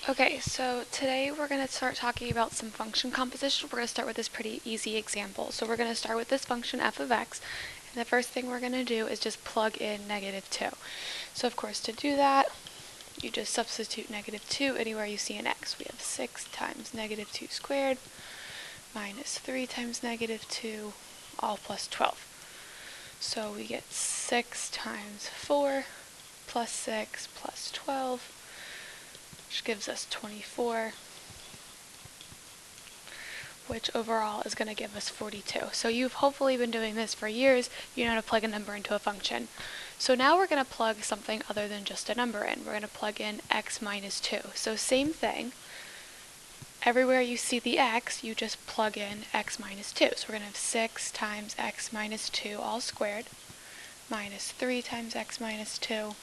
Okay, so today we're going to start talking about some function composition. We're going to start with this pretty easy example. So we're going to start with this function f of x, and the first thing we're going to do is just plug in -2. So of course to do that, you just substitute -2 anywhere you see an x. We have 6 times -2 squared minus 3 times -2, all plus 12. So we get 6 times 4 plus 6 plus 12, which gives us 24, which overall is going to give us 42. So you've hopefully been doing this for years. You know how to plug a number into a function. So now we're going to plug something other than just a number in. We're going to plug in x minus 2. So same thing. Everywhere you see the x, you just plug in x minus 2. So we're going to have 6 times x minus 2 all squared minus 3 times x minus 2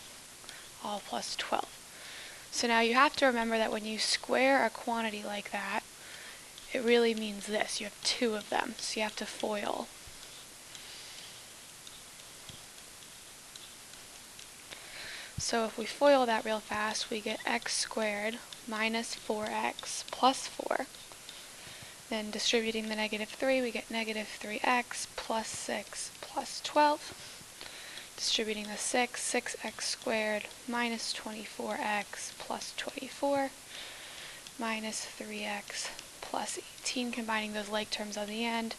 all plus 12. So now you have to remember that when you square a quantity like that, it really means this. You have 2 of them, so you have to FOIL. So if we FOIL that real fast, we get x squared minus 4x plus 4. Then distributing the -3, we get -3x plus 6 plus 12. Distributing the 6, 6x squared minus 24x plus 24 minus 3x plus 18, combining those like terms on the end.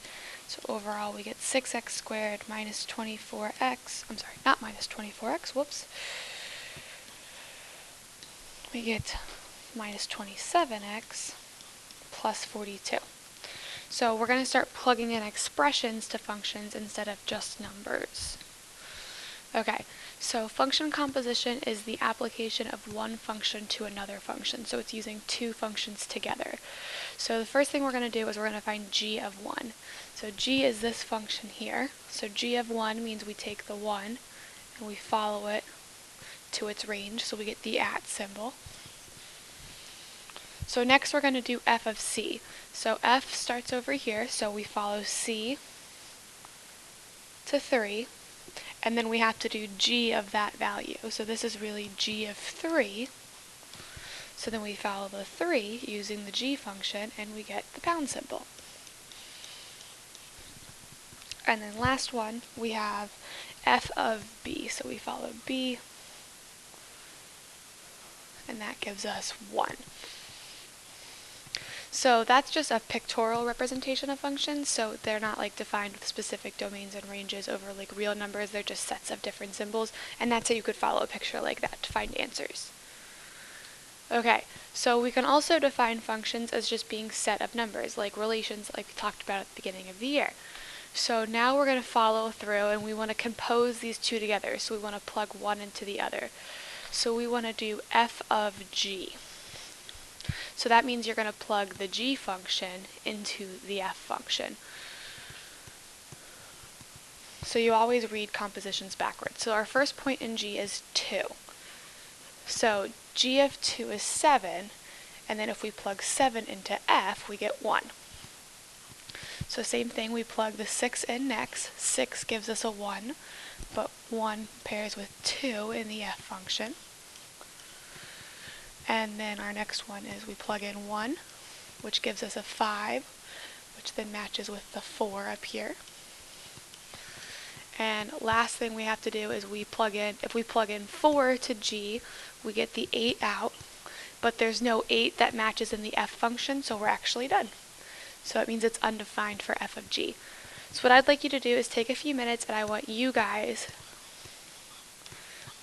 So overall we get 6x squared minus 24x, I'm sorry, not minus 24x, whoops. We get minus 27x plus 42. So we're going to start plugging in expressions to functions instead of just numbers. Okay, so function composition is the application of one function to another function. So it's using 2 functions together. So the first thing we're going to do is we're going to find g of 1. So g is this function here. So g of 1 means we take the 1 and we follow it to its range. So we get the @ symbol. So next we're going to do f of c. So f starts over here, so we follow c to 3. And then we have to do g of that value. So this is really g of 3. So then we follow the 3 using the g function, and we get the pound symbol. And then last one, we have f of b. So we follow b, and that gives us 1. So that's just a pictorial representation of functions, so they're not like defined with specific domains and ranges over like real numbers. They're just sets of different symbols, and that's how you could follow a picture like that to find answers. Okay, so we can also define functions as just being set of numbers, like relations like we talked about at the beginning of the year. So now we're going to follow through, and we want to compose these two together, so we want to plug one into the other. So we want to do f of g. So that means you're going to plug the g function into the f function. So you always read compositions backwards. So our first point in g is 2. So g of 2 is 7, and then if we plug 7 into f, we get 1. So same thing, we plug the 6 in next. 6 gives us a 1, but 1 pairs with 2 in the f function. And then our next one is we plug in 1, which gives us a 5, which then matches with the 4 up here. And last thing we have to do is if we plug in 4 to g, we get the 8 out, but there's no 8 that matches in the f function, so we're actually done. So it means it's undefined for f of g. So what I'd like you to do is take a few minutes, and I want you guys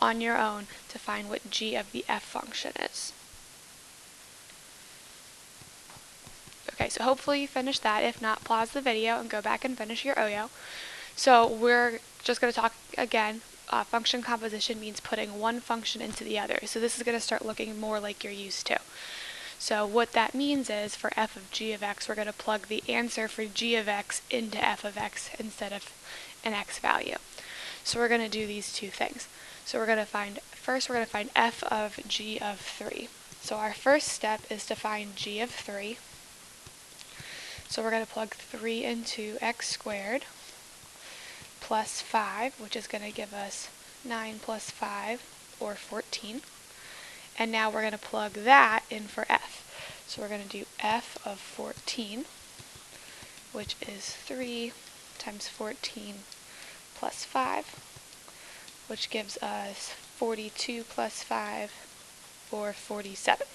on your own to find what g of the f function is. Okay, so hopefully you finished that. If not, pause the video and go back and finish your OYO. So we're just going to talk again. Function composition means putting one function into the other. So this is going to start looking more like you're used to. So what that means is for f of g of x, we're going to plug the answer for g of x into f of x instead of an x value. So we're going to do these two things. So we're going to find f of g of 3. So our first step is to find g of 3. So we're going to plug 3 into x squared plus 5, which is going to give us 9 plus 5, or 14. And now we're going to plug that in for f. So we're going to do f of 14, which is 3 times 14 plus 5, which gives us 42 plus 5, or 47.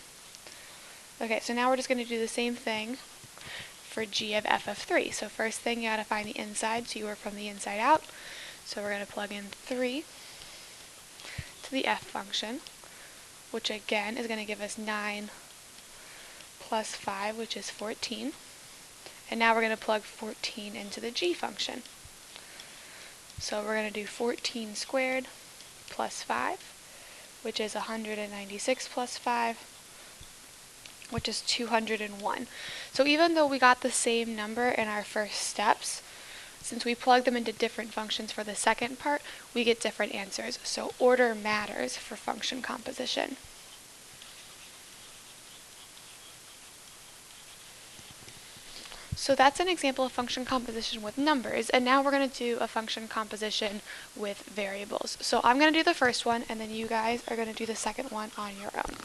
Okay, so now we're just going to do the same thing for g of f of 3. So first thing, you got to find the inside, so you work from the inside out. So we're going to plug in 3 to the f function, which again is going to give us 9 plus 5, which is 14. And now we're going to plug 14 into the g function. So we're going to do 14 squared plus 5, which is 196 plus 5, which is 201. So even though we got the same number in our first steps, since we plugged them into different functions for the second part, we get different answers. So order matters for function composition. So that's an example of function composition with numbers, and now we're going to do a function composition with variables. So I'm going to do the first one, and then you guys are going to do the second one on your own.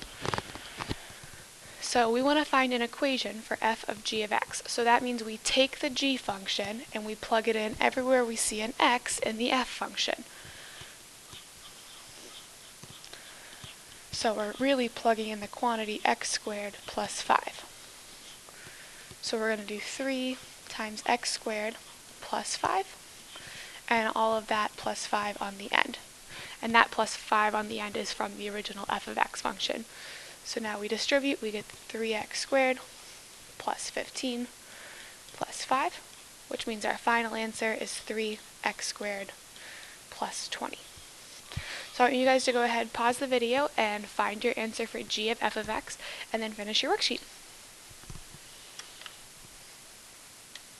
So we want to find an equation for f of g of x. So that means we take the g function and we plug it in everywhere we see an x in the f function. So we're really plugging in the quantity x squared plus 5. So we're going to do 3 times x squared plus 5, and all of that plus 5 on the end. And that plus 5 on the end is from the original f of x function. So now we distribute, we get 3x squared plus 15 plus 5, which means our final answer is 3x squared plus 20. So I want you guys to go ahead, pause the video, and find your answer for g of f of x, and then finish your worksheet.